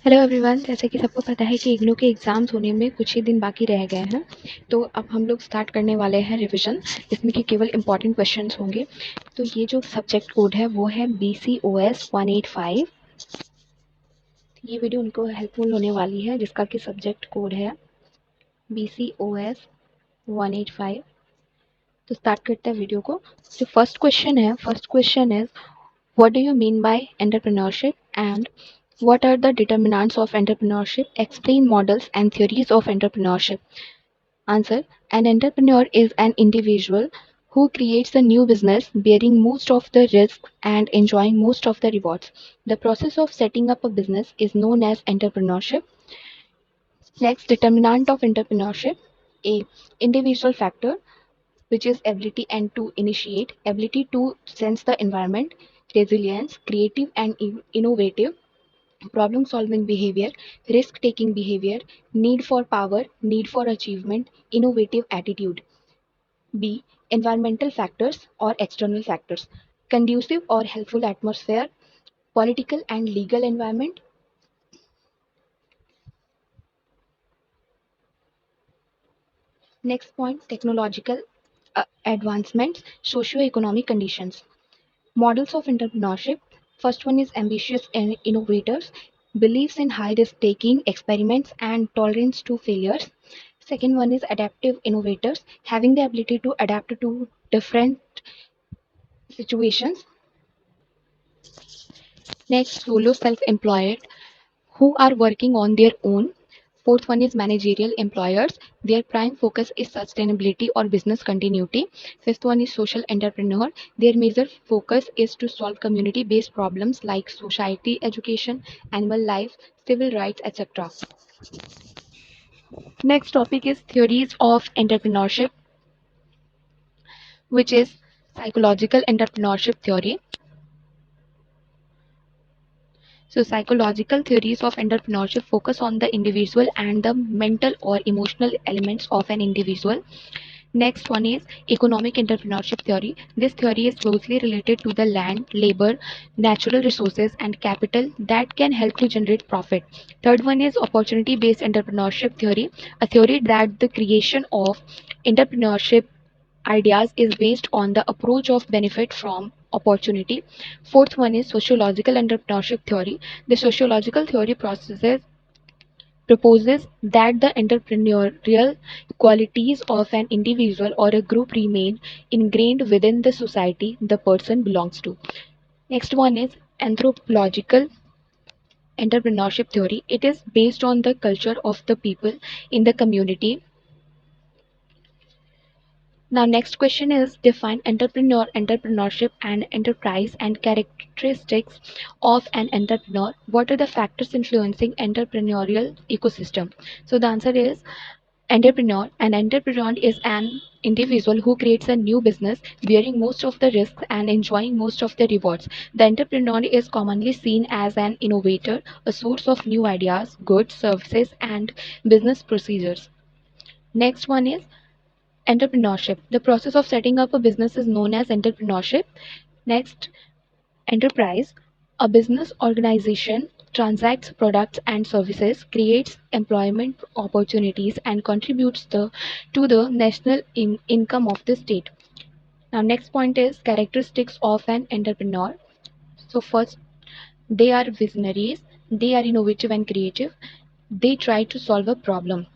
Hello everyone, जैसे कि सबको पता है कि इग्नू के एग्ज़ाम्स होने में कुछ ही दिन बाकी रह गए हैं। तो अब हम लोग स्टार्ट करने वाले हैं रिवीजन, जिसमें कि केवल इंपॉर्टेंट क्वेश्चंस होंगे। तो ये जो सब्जेक्ट कोड है वो है BCOS 185। ये वीडियो उनको हेल्पफुल होने वाली है जिसका कि सब्जेक्ट कोड है BCOS 185। तो स्टार्ट करते हैं वीडियो को। जो first question is what do you mean by entrepreneurship and what are the determinants of entrepreneurship? Explain models and theories of entrepreneurship. Answer: an entrepreneur is an individual who creates a new business, bearing most of the risks and enjoying most of the rewards. The process of setting up a business is known as entrepreneurship. Next, determinant of entrepreneurship: A. Individual factor, which is ability and to initiate, ability to sense the environment, resilience, creative and innovative, problem solving behavior, risk taking behavior, need for power, need for achievement, innovative attitude. B. Environmental factors or external factors: conducive or helpful atmosphere, political and legal environment. Next point: technological advancements, socio-economic conditions. Models of entrepreneurship. First one is ambitious and innovators, believes in high risk taking, experiments, and tolerance to failures. Second one is adaptive innovators, having the ability to adapt to different situations. Next, solo self employed, who are working on their own. Fourth one is managerial employers. Their prime focus is sustainability or business continuity. Fifth one is social entrepreneur. Their major focus is to solve community based problems like society, education, animal life, civil rights, etc. Next topic is theories of entrepreneurship, which is psychological entrepreneurship theory. So, psychological theories of entrepreneurship focus on the individual and the mental or emotional elements of an individual. Next one is economic entrepreneurship theory. This theory is closely related to the land, labor, natural resources, and capital that can help to generate profit. Third one is opportunity based entrepreneurship theory, a theory that the creation of entrepreneurship ideas is based on the approach of benefit from opportunity. Fourth one is sociological entrepreneurship theory. The sociological theory proposes that the entrepreneurial qualities of an individual or a group remain ingrained within the society the person belongs to. Next one is anthropological entrepreneurship theory. It is based on the culture of the people in the community. Now, next question is define entrepreneurship and enterprise and characteristics of an entrepreneur. What are the factors influencing entrepreneurial ecosystem? So the answer is an entrepreneur is an individual who creates a new business, bearing most of the risks and enjoying most of the rewards. The entrepreneur is commonly seen as an innovator, a source of new ideas, goods, services, and business procedures. Next one is entrepreneurship. The process of setting up a business is known as entrepreneurship. Next, enterprise. A business organization transacts products and services, creates employment opportunities, and contributes to the national income of the state. Now, next point is characteristics of an entrepreneur. So, first, they are visionaries, they are innovative and creative, they try to solve a problem.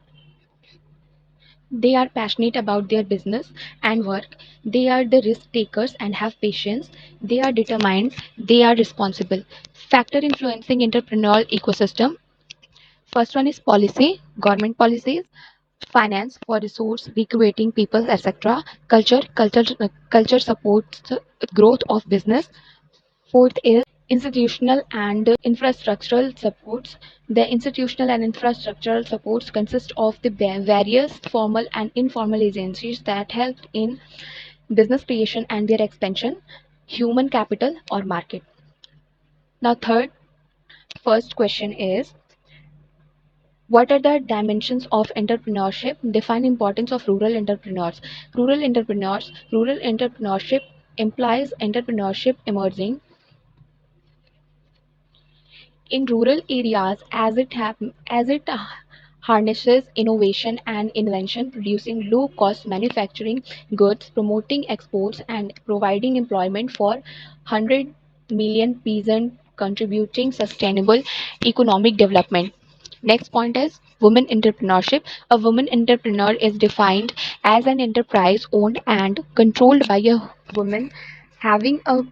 They are passionate about their business and work. They are the risk takers and have patience. They are determined. They are responsible. Factor influencing entrepreneurial ecosystem. First one is policy, government policies, finance for resource, recruiting people, etc. Culture supports growth of business. Fourth is institutional and infrastructural supports. The institutional and infrastructural supports consist of the various formal and informal agencies that help in business creation and their expansion, human capital or market. Now, first question is what are the dimensions of entrepreneurship? Define importance of rural entrepreneurs. Rural entrepreneurship implies entrepreneurship emerging in rural areas as it harnesses innovation and invention, producing low-cost manufacturing goods, promoting exports, and providing employment for 100 million peasants, contributing sustainable economic development. Next point is women entrepreneurship. A woman entrepreneur is defined as an enterprise owned and controlled by a woman having a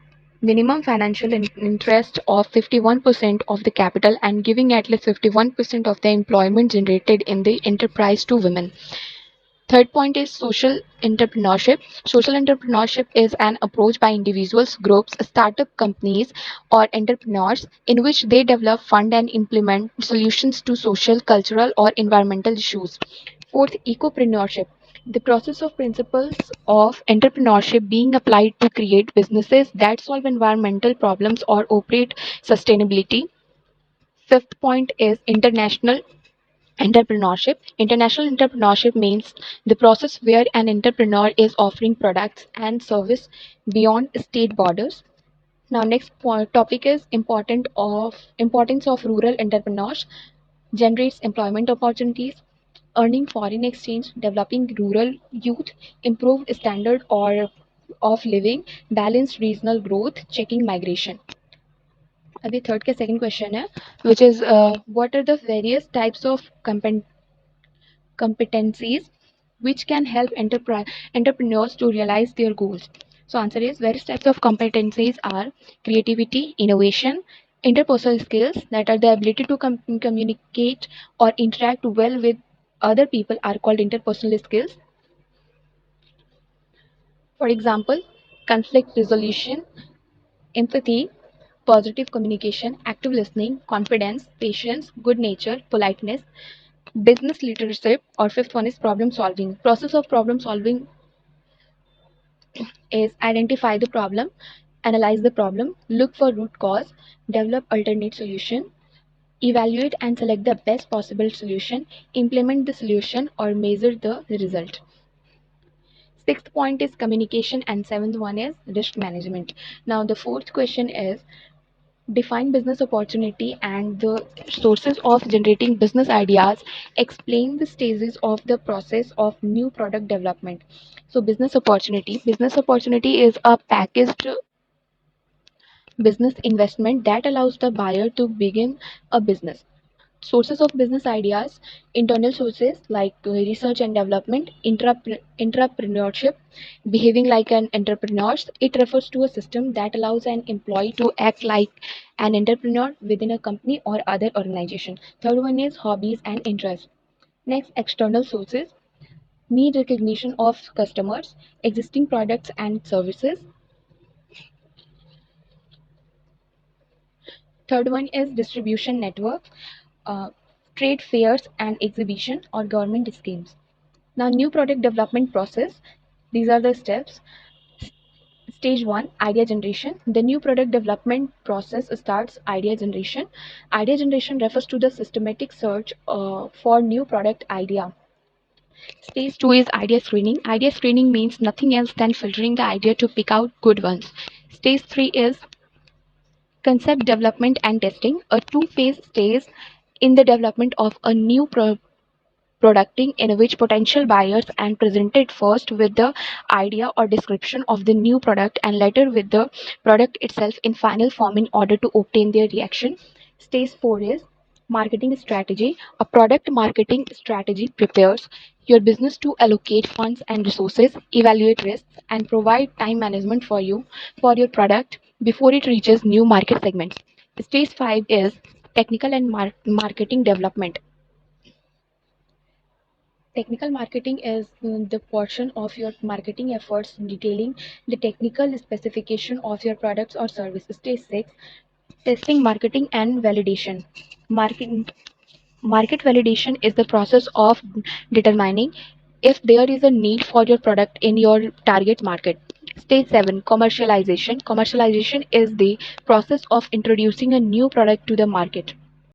minimum financial interest of 51% of the capital and giving at least 51% of the employment generated in the enterprise to women. Third point is social entrepreneurship. Social entrepreneurship is an approach by individuals, groups, startup companies, or entrepreneurs in which they develop, fund, and implement solutions to social, cultural, or environmental issues. Fourth, ecopreneurship. The process of principles of entrepreneurship being applied to create businesses that solve environmental problems or operate sustainability. Fifth point is international entrepreneurship. International entrepreneurship means the process where an entrepreneur is offering products and service beyond state borders. Now, next topic is importance of rural entrepreneurs. Generates employment opportunities, earning foreign exchange, developing rural youth, improved standard or of living, balanced regional growth, checking migration. अभी third के second question है which is what are the various types of competencies which can help entrepreneurs to realize their goals. So answer is various types of competencies are creativity, innovation, interpersonal skills that are the ability to communicate or interact well with other people are called interpersonal skills. For example, conflict resolution, empathy, positive communication, active listening, confidence, patience, good nature, politeness, business leadership, or fifth one is problem solving. Process of problem solving is identify the problem, analyze the problem, look for root cause, develop alternate solution, evaluate and select the best possible solution, implement the solution or measure the result. Sixth point is communication and seventh one is risk management. Now the fourth question is define business opportunity and the sources of generating business ideas. Explain the stages of the process of new product development. So business opportunity is a packaged business investment that allows the buyer to begin a business. Sources of business ideas, internal sources like research and development, entrepreneurship, behaving like an entrepreneur. It refers to a system that allows an employee to act like an entrepreneur within a company or other organization. Third one is hobbies and interests. Next, external sources, need recognition of customers, existing products and services. Third one is distribution network, uh, trade fairs and exhibition or government schemes. Now, new product development process. These are the steps. Stage 1, idea generation. The new product development process starts idea generation. Idea generation refers to the systematic search for new product idea. Stage 2 is idea screening. Idea screening means nothing else than filtering the idea to pick out good ones. Stage 3 is concept development and testing. A two-phase stage in the development of a new producting in which potential buyers and presented first with the idea or description of the new product and later with the product itself in final form in order to obtain their reaction. Stage 4 is marketing strategy. A product marketing strategy prepares your business to allocate funds and resources, evaluate risks, and provide time management for for your product before it reaches new market segments. Stage 5 is technical and marketing development. Technical marketing is the portion of your marketing efforts detailing the technical specification of your products or services. Stage 6, testing, marketing, and validation. Market, market validation is the process of determining if there is a need for your product in your target market. Stage 7, commercialization. Commercialization is the process of introducing a new product to the market.